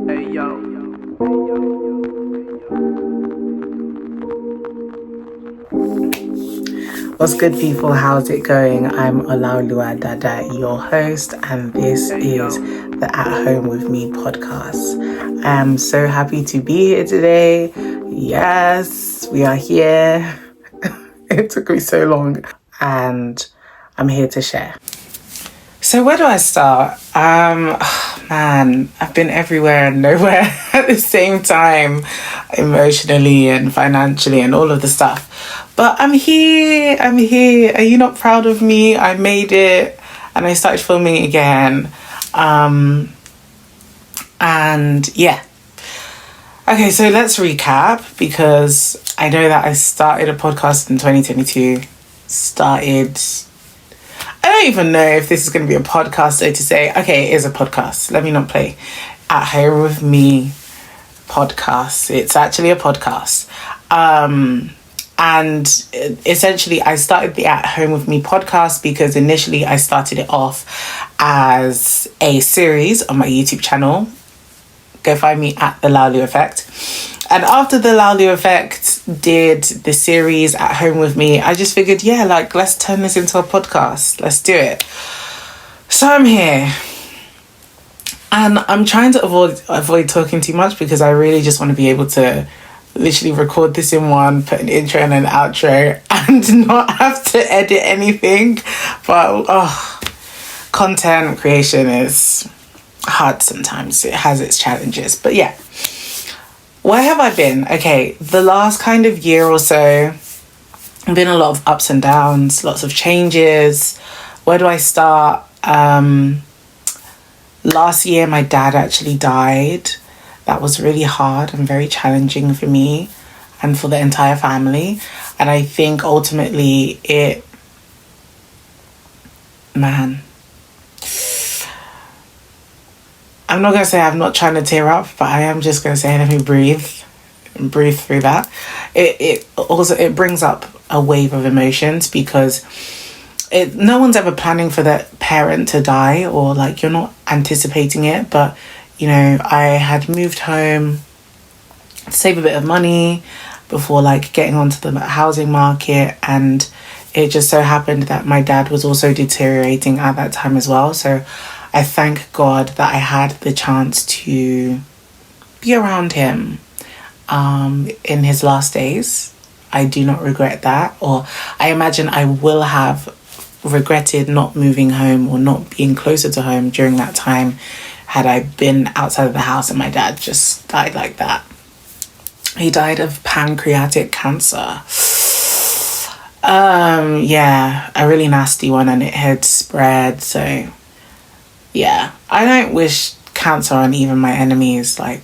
Hey yo. What's good, people? How's it going? I'm Olaoluwa Dada, your host, and this is the At Home With Me podcast. I am so happy to be here today. Yes, we are here. It took me so long, and I'm here to share. So where do I start? Man, I've been everywhere and nowhere at the same time, emotionally and financially and all of the stuff. But I'm here. Are you not proud of me? I made it and I started filming again. And yeah. Okay, so let's recap because I know that I started a podcast in 2022. I don't even know if this is going to be a podcast, so to say. Okay, it is a podcast. Let me not play. At Home With Me podcast. It's actually a podcast. And essentially, I started the At Home With Me podcast because initially I started it off as a series on my YouTube channel. Go find me at The Laulu Effect. And after The Laulu Effect did the series At Home With Me, I just figured, let's turn this into a podcast. Let's do it. So I'm here. And I'm trying to avoid talking too much because I really just want to be able to literally record this in one, put an intro and an outro, and not have to edit anything. But content creation is hard sometimes. It has its challenges. But yeah. Where have I been? Okay, the last kind of year or so, been a lot of ups and downs, lots of changes. Where do I start? Last year, my dad actually died. That was really hard and very challenging for me and for the entire family. And I think ultimately I'm not going to say I'm not trying to tear up, but I am just going to say let me breathe through that. It also brings up a wave of emotions because no one's ever planning for that parent to die, or like you're not anticipating it. But, I had moved home to save a bit of money before getting onto the housing market, and it just so happened that my dad was also deteriorating at that time as well. So I thank God that I had the chance to be around him in his last days. I do not regret that, or I imagine I will have regretted not moving home or not being closer to home during that time had I been outside of the house and my dad just died like that. He died of pancreatic cancer. A really nasty one, and it had spread, so yeah, I don't wish cancer on even my enemies. Not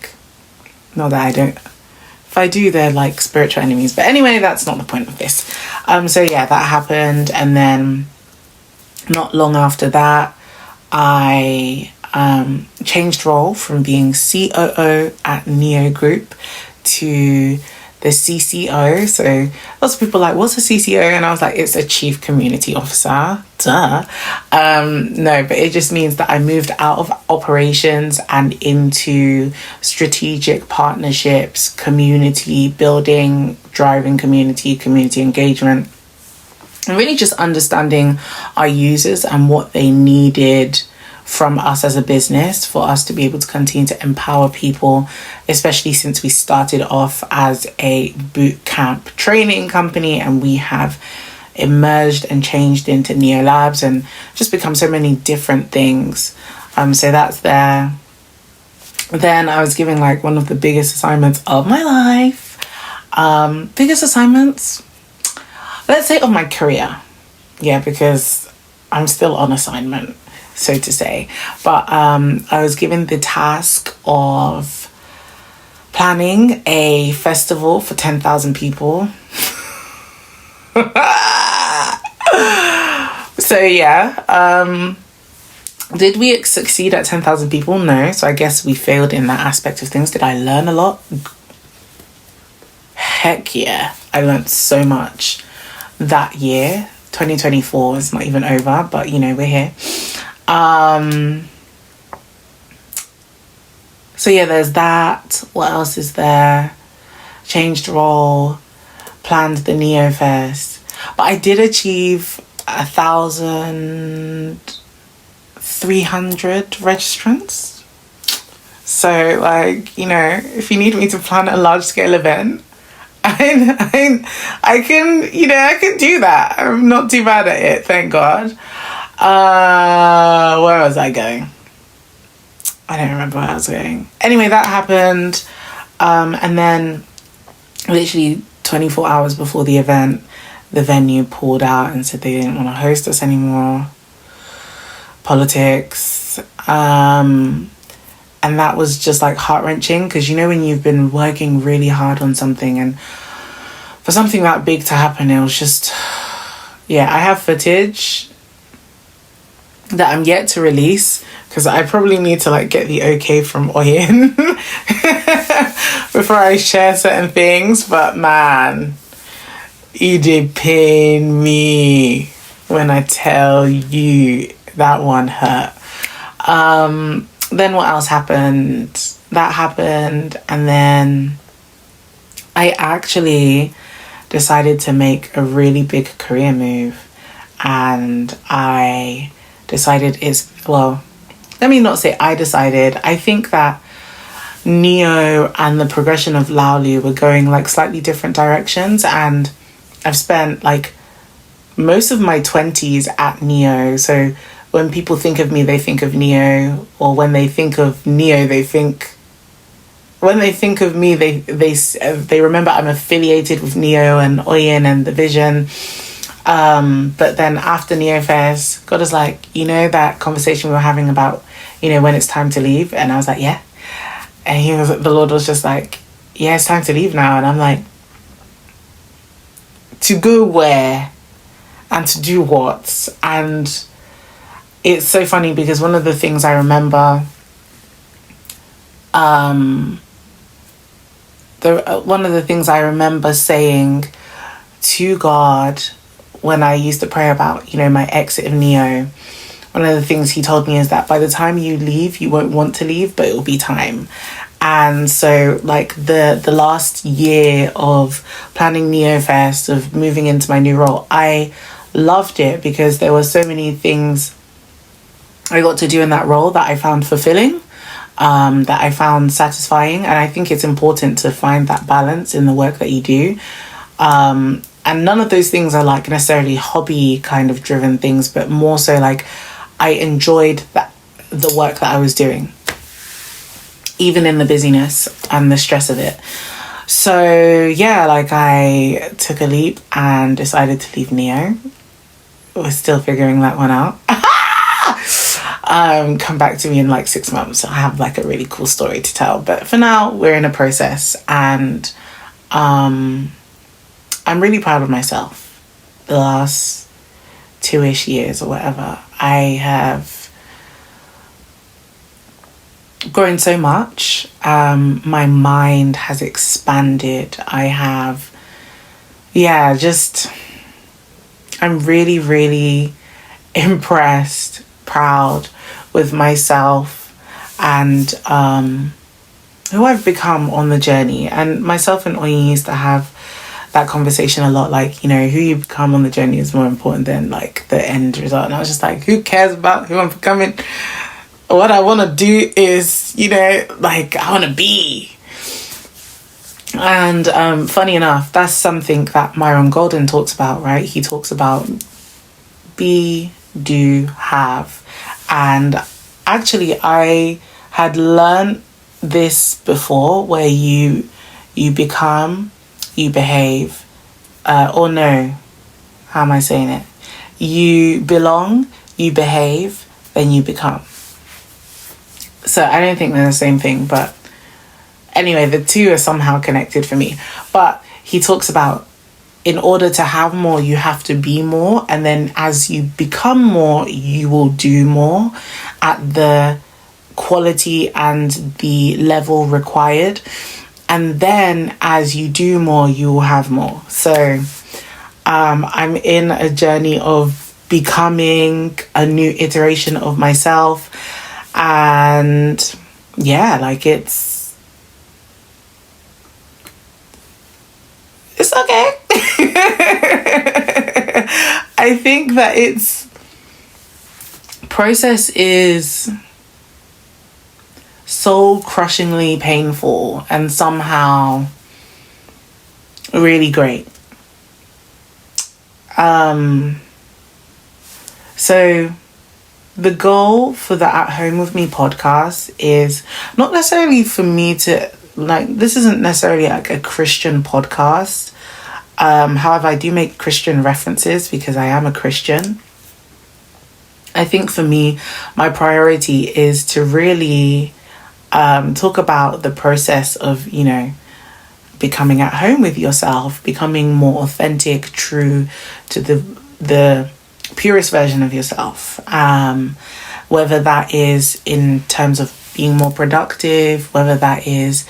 that I don't. If I do, they're spiritual enemies. But anyway, that's not the point of this. So yeah, that happened. And then not long after that, I changed role from being COO at Neo Group to the CCO. So lots of people are like, what's a CCO? And I was like, it's a Chief Community Officer. Duh. No, but it just means that I moved out of operations and into strategic partnerships, community building, driving community engagement, and really just understanding our users and what they needed from us as a business for us to be able to continue to empower people, especially since we started off as a boot camp training company and we have emerged and changed into Neo Labs and just become so many different things. So that's there. Then I was given one of the biggest assignments of my life. Biggest assignments, let's say, of my career. Yeah, because I'm still on assignment, so to say. But I was given the task of planning a festival for 10,000 people. So yeah, did we succeed at 10,000 people? No. So I guess we failed in that aspect of things. Did I learn a lot? Heck yeah. I learned so much that year. 2024 is not even over, but we're here. So yeah, there's that. What else is there? Changed role, planned the Neo Fest. But I did achieve 1,300 registrants. So, like, you know, if you need me to plan a large scale event, I can, you know, I can do that. I'm not too bad at it, thank God. Where was I going? I don't remember where I was going. Anyway, that happened. And then literally 24 hours before the event, the venue pulled out and said they didn't want to host us anymore. Politics. And that was just like heart-wrenching, because you know when you've been working really hard on something, and for something that big to happen, it was just, yeah, I have footage that I'm yet to release, because I probably need to like get the okay from Oyin before I share certain things. But man, it did pain me when I tell you that one hurt. Then what else happened? That happened, and then I actually decided to make a really big career move, and I decided let me not say I decided. I think that Neo and the progression of Laulu were going like slightly different directions, and I've spent like most of my 20s at Neo. So when people think of me, they think of Neo, or when they think of Neo, when they think of me, they remember I'm affiliated with Neo and Oyin and the Vision. But then after Neo Fest, God was like, you know, that conversation we were having about, you know, when it's time to leave, and I was like, yeah. And the Lord was just like, yeah, it's time to leave now. And I'm like, to go where and to do what? And it's so funny because one of the things I remember, saying to God when I used to pray about, you know, my exit of Neo, one of the things he told me is that by the time you leave, you won't want to leave, but it will be time. And so like the last year of planning Neo Fest, of moving into my new role, I loved it because there were so many things I got to do in that role that I found fulfilling, that I found satisfying. And I think it's important to find that balance in the work that you do. And none of those things are like necessarily hobby kind of driven things, but more so like I enjoyed the work that I was doing, even in the busyness and the stress of it. So yeah, like I took a leap and decided to leave Neo. We're still figuring that one out. Come back to me in like 6 months. I have like a really cool story to tell. But for now, we're in a process, and I'm really proud of myself. The last 2-ish years or whatever, I have grown so much. My mind has expanded. I'm really, really impressed, proud with myself and who I've become on the journey. And myself and Oyin used to have that conversation a lot, like, you know, who you become on the journey is more important than like the end result. And I was just like, who cares about who I'm becoming? What I want to do is, you know, like I want to be. And funny enough, that's something that Myron Golden talks about, right? He talks about be, do, have. And actually, I had learned this before, where you become, you behave, or no, how am I saying it? You belong, you behave, then you become. So I don't think they're the same thing, but anyway, the two are somehow connected for me. But he talks about, in order to have more, you have to be more. And then as you become more, you will do more at the quality and the level required. And then as you do more, you will have more. So I'm in a journey of becoming a new iteration of myself. And yeah, like it's okay. I think that its process is soul crushingly painful and somehow really great. So the goal for the At Home With Me podcast is not necessarily for me to, like, this isn't necessarily like a Christian podcast. However, I do make Christian references because I am a Christian. I think for me, my priority is to really talk about the process of, you know, becoming at home with yourself, becoming more authentic, true to the purest version of yourself. Whether that is in terms of being more productive, whether that is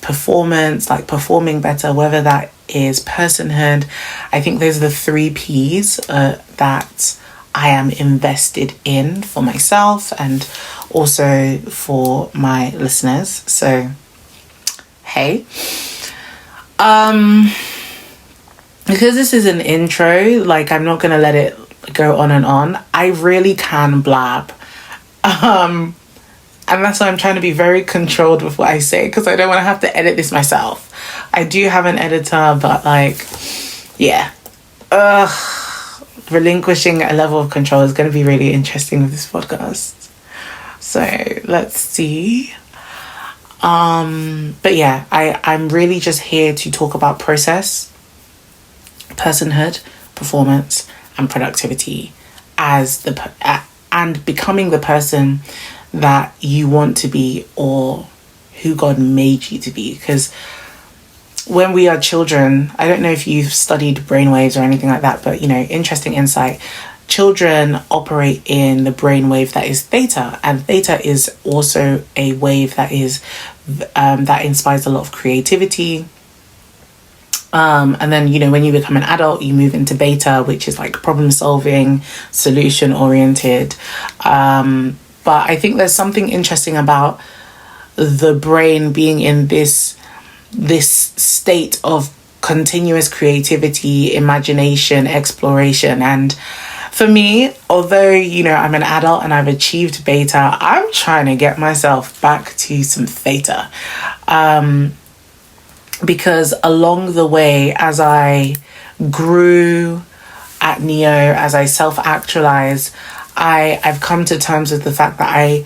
performance, like performing better, whether that is personhood. I think those are the 3 P's that I am invested in for myself and also for my listeners. So, hey. Because this is an intro, like I'm not going to let it go on and on. I really can blab. And that's why I'm trying to be very controlled with what I say, because I don't want to have to edit this myself. I do have an editor, but like, yeah. Relinquishing a level of control is going to be really interesting with this podcast. So let's see. But yeah, I'm really just here to talk about process, personhood, performance, and productivity as and becoming the person that you want to be or who God made you to be. Because when we are children, I don't know if you've studied brainwaves or anything like that, but, you know, interesting insight. Children operate in the brainwave that is theta, and theta is also a wave that is that inspires a lot of creativity. And then, you know, when you become an adult, you move into beta, which is like problem solving, solution oriented. But I think there's something interesting about the brain being in this state of continuous creativity, imagination, exploration. And for me, although, you know, I'm an adult and I've achieved beta, I'm trying to get myself back to some theta. Because along the way, as I grew at Neo, as I self-actualized, I've come to terms with the fact that I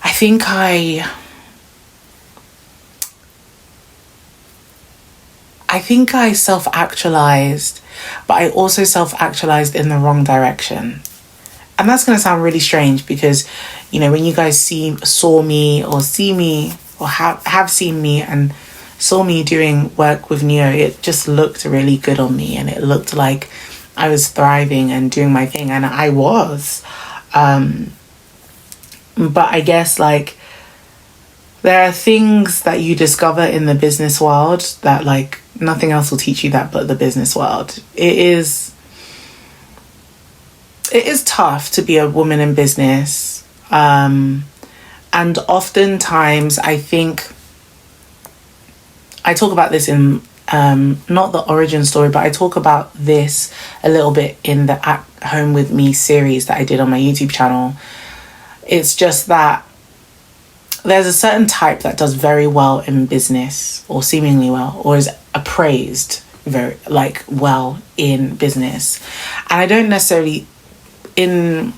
think I self-actualized, but I also self-actualized in the wrong direction. And that's going to sound really strange because, you know, when you guys saw me or see me or have seen me and saw me doing work with Neo, it just looked really good on me and it looked like I was thriving and doing my thing, and I was. But I guess, like, there are things that you discover in the business world that, like, nothing else will teach you that but the business world. It is tough to be a woman in business. And oftentimes I think I talk about this in not the origin story, but I talk about this a little bit in the At Home With Me series that I did on my YouTube channel. It's just that there's a certain type that does very well in business, or seemingly well, or is appraised very, like, well in business. And I don't necessarily, in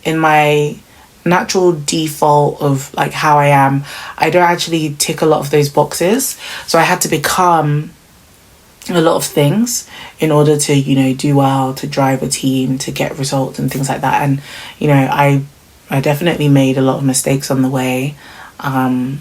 my natural default of like how I am, I don't actually tick a lot of those boxes. So I had to become a lot of things in order to, you know, do well, to drive a team, to get results and things like that. And, you know, I definitely made a lot of mistakes on the way. I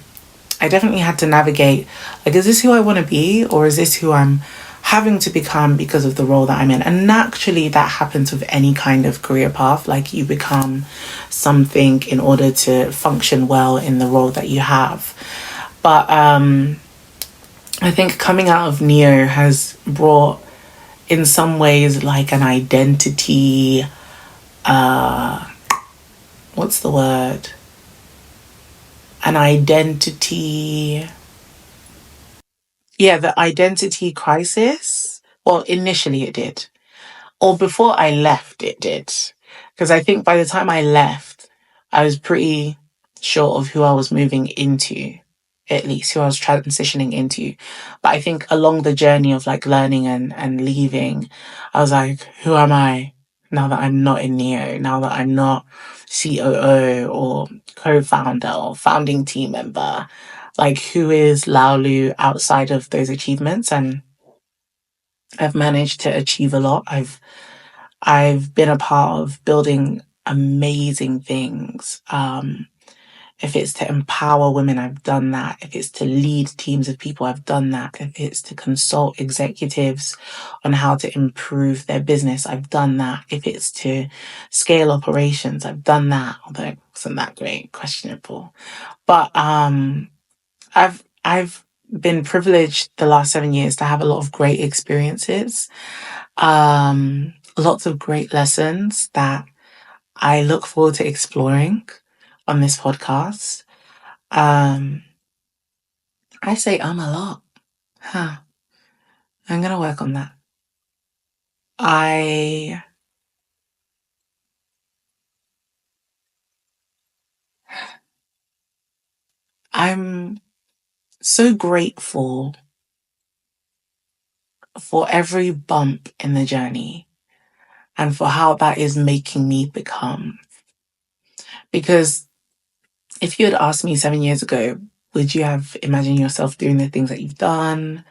definitely had to navigate, like, is this who I want to be, or is this who I'm having to become because of the role that I'm in? And naturally that happens with any kind of career path. Like, you become something in order to function well in the role that you have. But I think coming out of Neo has brought, in some ways, like an identity, what's the word? an identity, yeah, the identity crisis. Well, initially it did. Or before I left, it did. Because I think by the time I left, I was pretty sure of who I was moving into, at least who I was transitioning into. But I think along the journey of like learning and leaving, I was like, who am I now that I'm not in Neo, now that I'm not COO or co-founder or founding team member? Like, who is Laolu outside of those achievements? And I've managed to achieve a lot. I've been a part of building amazing things. If it's to empower women, I've done that. If it's to lead teams of people, I've done that. If it's to consult executives on how to improve their business, I've done that. If it's to scale operations, I've done that. Although it wasn't that great, questionable. But I've been privileged the last 7 years to have a lot of great experiences, lots of great lessons that I look forward to exploring on this podcast. Um, I say a lot. Huh. I'm gonna work on that. I I'm so grateful for every bump in the journey and for how that is making me become. Because if you had asked me 7 years ago, would you have imagined yourself doing the things that you've done?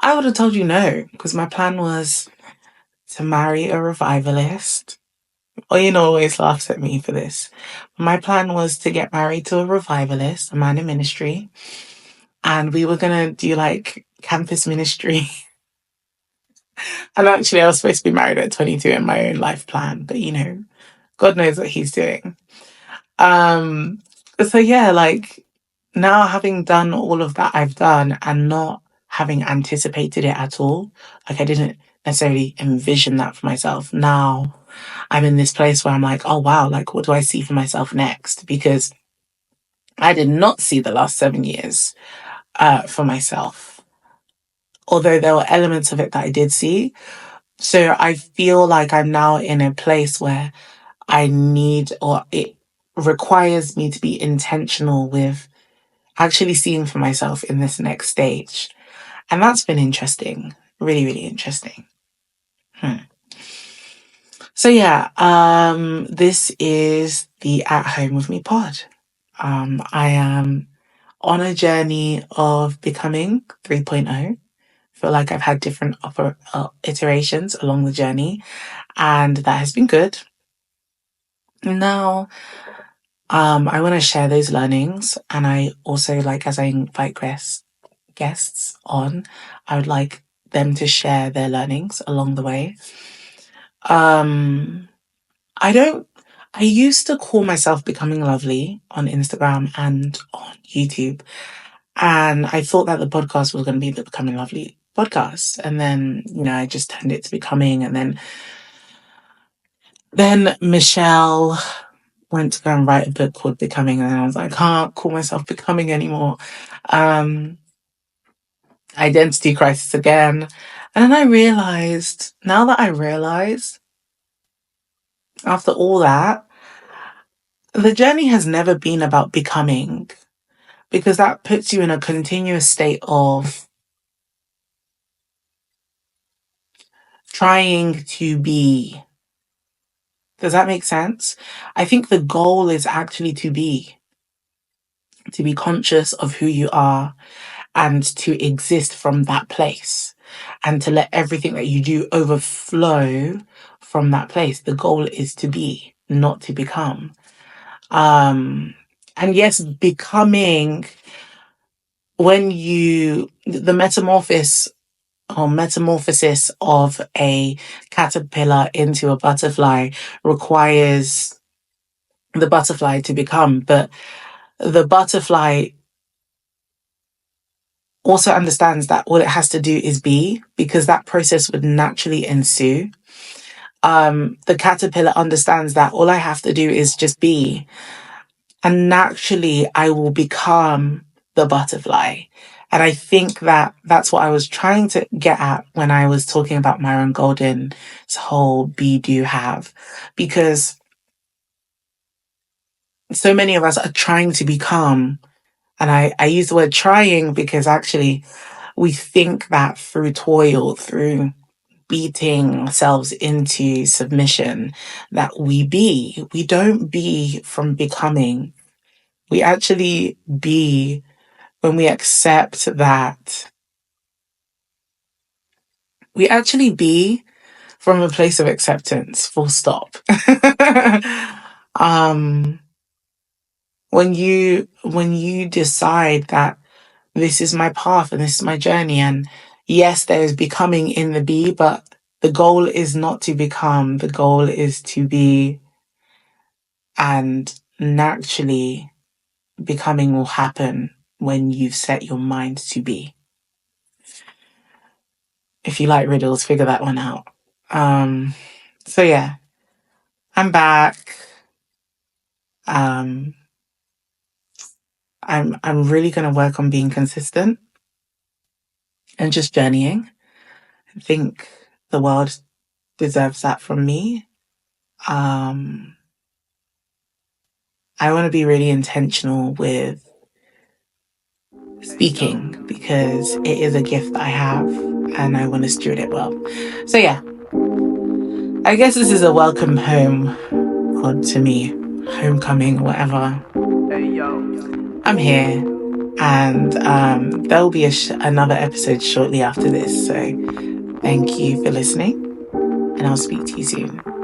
I would have told you no, because my plan was to marry a revivalist. Oyin always laughs at me for this. My plan was to get married to a revivalist, a man in ministry, and we were gonna do like campus ministry. And actually, I was supposed to be married at 22 in my own life plan, but God knows what he's doing. Um, so yeah, like now having done all of that I've done and not having anticipated it at all, like I didn't necessarily envision that for myself. Now I'm in this place where I'm like, oh wow, like what do I see for myself next? Because I did not see the last 7 years for myself, although there were elements of it that I did see. So I feel like I'm now in a place where I need, or it requires me to be intentional with actually seeing for myself in this next stage. And that's been interesting. Really, really interesting. Hmm. So yeah, this is the At Home With Me pod. I am on a journey of becoming 3.0. Feel like I've had different iterations along the journey, and that has been good. Now, I want to share those learnings, and I also like as I invite guests on, I would like them to share their learnings along the way. Um, I don't. I used to call myself Becoming Lovely on Instagram and on YouTube, and I thought that the podcast was going to be the Becoming Lovely podcast, and then I just turned it to Becoming, and then Michelle went to go and write a book called Becoming, and I was like, I can't call myself Becoming anymore. Um, Identity crisis again. And then I realized, now that I realize, after all that, the journey has never been about becoming, because that puts you in a continuous state of trying to be. Does that make sense? I think the goal is actually to be conscious of who you are and to exist from that place and to let everything that you do overflow from that place. The goal is to be, not to become. And yes, becoming, the metamorphosis of a caterpillar into a butterfly requires the butterfly to become, but the butterfly also understands that all it has to do is be, because that process would naturally ensue. The caterpillar understands that all I have to do is just be, And naturally, I will become the butterfly. And I think that that's what I was trying to get at when I was talking about Myron Golden's whole be, do, have. Because so many of us are trying to become, and I use the word trying because actually we think that through toil, through beating ourselves into submission, that we be. We don't be from becoming. We actually be when we accept that. We actually be from a place of acceptance, full stop. um, when you decide that this is my path and this is my journey, and yes, there is becoming in the be, but the goal is not to become, the goal is to be, and naturally becoming will happen when you've set your mind to be. If you like riddles, figure that one out. So yeah, I'm back. Um, I'm really gonna work on being consistent and just journeying. I think the world deserves that from me. Um, I want to be really intentional with speaking because it is a gift that I have and I want to steward it well. So yeah, I guess this is a welcome home pod to me, homecoming, whatever. I'm here, and there will be another episode shortly after this. So thank you for listening, and I'll speak to you soon.